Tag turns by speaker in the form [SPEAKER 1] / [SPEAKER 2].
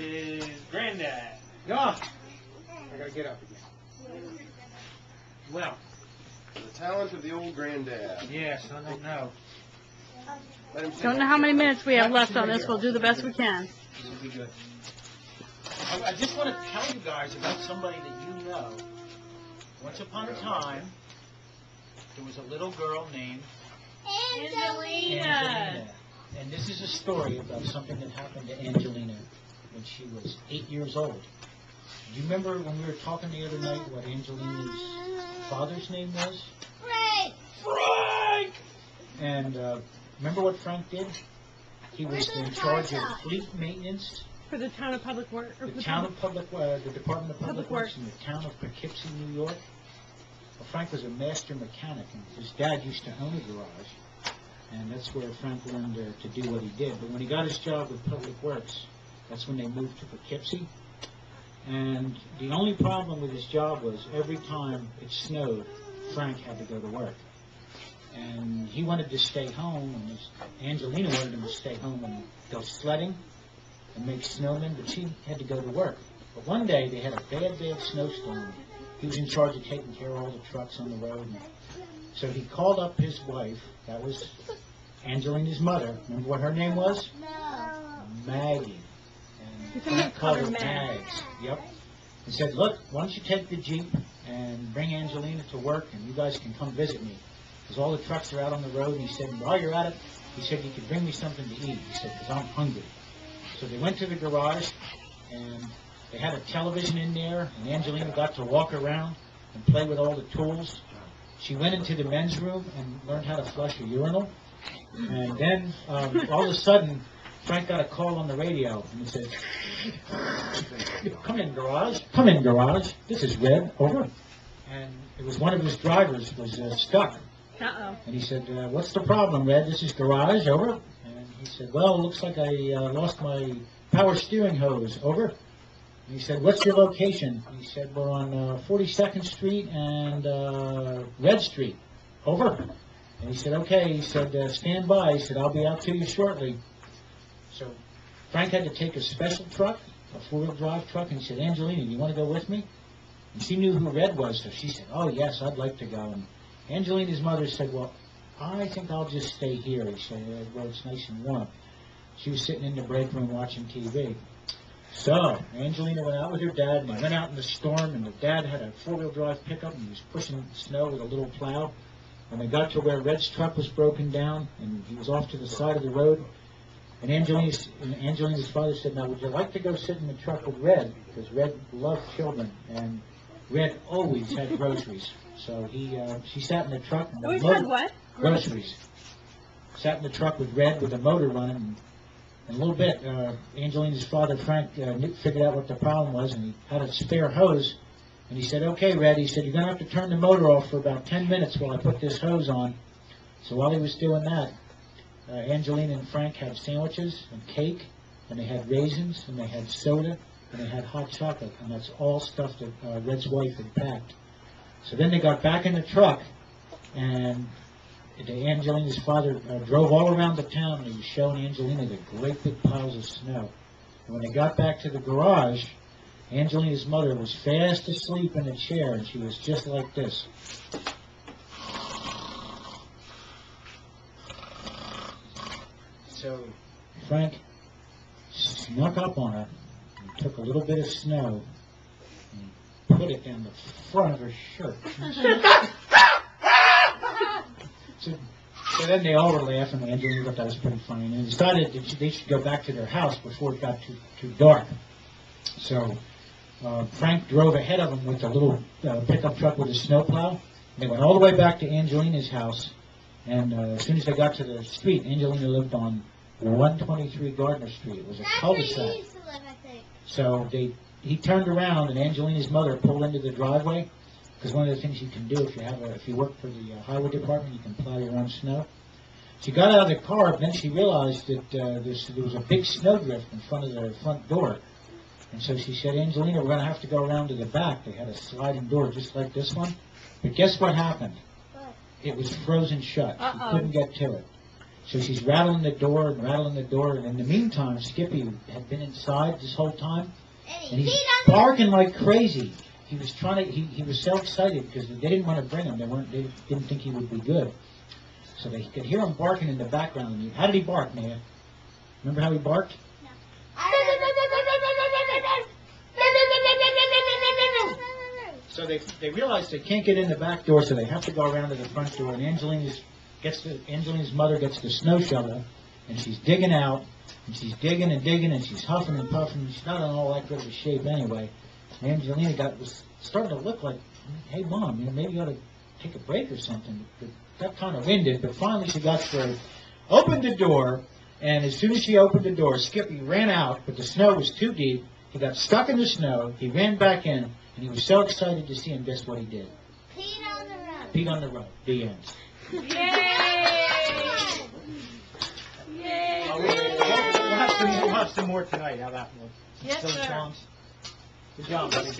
[SPEAKER 1] is Granddad.
[SPEAKER 2] No! I gotta get up again. Well.
[SPEAKER 3] The talent of the old granddad.
[SPEAKER 2] Yes, I don't know.
[SPEAKER 4] Don't know how many minutes we have left on this. We'll do the best we can.
[SPEAKER 2] This will be good. I just want to tell you guys about somebody that you know. Once upon a time, there was a little girl named Angelina. And this is a story about something that happened to Angelina when she was 8 years old. Do you remember when we were talking the other night what Angelina's father's name was?
[SPEAKER 5] Frank!
[SPEAKER 2] Frank! And remember what Frank did? He was in charge of fleet maintenance.
[SPEAKER 4] For the town of Public Works.
[SPEAKER 2] The Department of Public Works in the town of Poughkeepsie, New York. Well, Frank was a master mechanic, and his dad used to own a garage. And that's where Frank learned to do what he did. But when he got his job with Public Works, that's when they moved to Poughkeepsie. And the only problem with his job was every time it snowed, Frank had to go to work. And he wanted to stay home, and Angelina wanted him to stay home and go sledding and make snowmen, but she had to go to work. But one day they had a bad snowstorm. He was in charge of taking care of all the trucks on the road. And so he called up his wife. That was Angelina's mother. Remember what her name was?
[SPEAKER 5] No.
[SPEAKER 2] Maggie. And Frank called her Mags. Yep. He said, look, why don't you take the Jeep and bring Angelina to work, and you guys can come visit me. Because all the trucks are out on the road. And he said, while you're at it, he said, you could bring me something to eat. He said, because I'm hungry. So they went to the garage, and they had a television in there, and Angelina got to walk around and play with all the tools. She went into the men's room and learned how to flush a urinal. And then, all of a sudden, Frank got a call on the radio, and he said, come in, garage. This is Red, over. And it was one of his drivers was stuck.
[SPEAKER 4] Uh-oh.
[SPEAKER 2] And he said, what's the problem, Red? This is garage, over. And he said, well, it looks like I lost my power steering hose, over. And he said, what's your location? He said, we're on 42nd Street and Red Street, over. And he said, okay. He said, stand by. He said, I'll be out to you shortly. So Frank had to take a special truck, a four-wheel drive truck, and he said, Angelina, do you want to go with me? And she knew who Red was, so she said, oh, yes, I'd like to go. And Angelina's mother said, well, I think I'll just stay here. He said, well, it's nice and warm. She was sitting in the break room watching TV. So Angelina went out with her dad, and they went out in the storm, and the dad had a four-wheel drive pickup, and he was pushing snow with a little plow. When they got to where Red's truck was broken down, and he was off to the side of the road, and Angelina's father said, now, would you like to go sit in the truck with Red? Because Red loved children, and Red always had groceries. So she sat in the truck. And
[SPEAKER 4] Always had what?
[SPEAKER 2] Groceries. Sat in the truck with Red with the motor running. And in a little bit, Angelina's father, Frank, figured out what the problem was, and he had a spare hose. And he said, okay, Red, he said, you're going to have to turn the motor off for about 10 minutes while I put this hose on. So while he was doing that, Angelina and Frank had sandwiches and cake, and they had raisins, and they had soda, and they had hot chocolate, and that's all stuff that Red's wife had packed. So then they got back in the truck, and Angelina's father drove all around the town, and he was showing Angelina the great big piles of snow. And when they got back to the garage, Angelina's mother was fast asleep in a chair, and she was just like this. So Frank snuck up on her and took a little bit of snow and put it down the front of her shirt. So then they all were laughing, and Angelina thought that was pretty funny, and they decided that they should go back to their house before it got too dark. So Frank drove ahead of them with a little pickup truck with a snowplow. They went all the way back to Angelina's house, and as soon as they got to the street, Angelina lived on 123 Gardner Street. It was a cul-de-sac. So he turned around, and Angelina's mother pulled into the driveway, because one of the things you can do if you work for the highway department, you can plow your own snow. She got out of the car, but then she realized that there was a big snowdrift in front of the front door. And so she said, Angelina, we're going to have to go around to the back. They had a sliding door just like this one. But guess what happened? It was frozen shut. She couldn't get to it. So she's rattling the door, and in the meantime, Skippy had been inside this whole time, and he's barking like crazy. He was he was so excited because they didn't want to bring him. They didn't think he would be good. So they could hear him barking in the background. How did he bark, Maya? Remember how he barked? So they realize they can't get in the back door, so they have to go around to the front door. And Angelina's mother gets the snow shovel, and she's digging out, and she's digging and digging, and she's huffing and puffing. She's not in all that good of a shape anyway. And Angelina was starting to look like, hey, Mom, maybe you ought to take a break or something. But got kind of winded, but finally she got through, opened the door, and as soon as she opened the door, Skippy ran out, but the snow was too deep. He got stuck in the snow. He ran back in, and he was so excited to see him. Guess what he did?
[SPEAKER 1] Peed on the road.
[SPEAKER 2] Peed on the road. The end.
[SPEAKER 4] Yay! Yay!
[SPEAKER 2] We'll have some more tonight. How that was.
[SPEAKER 4] Yes,
[SPEAKER 2] Silly
[SPEAKER 4] sir.
[SPEAKER 2] songs. Good job, buddy.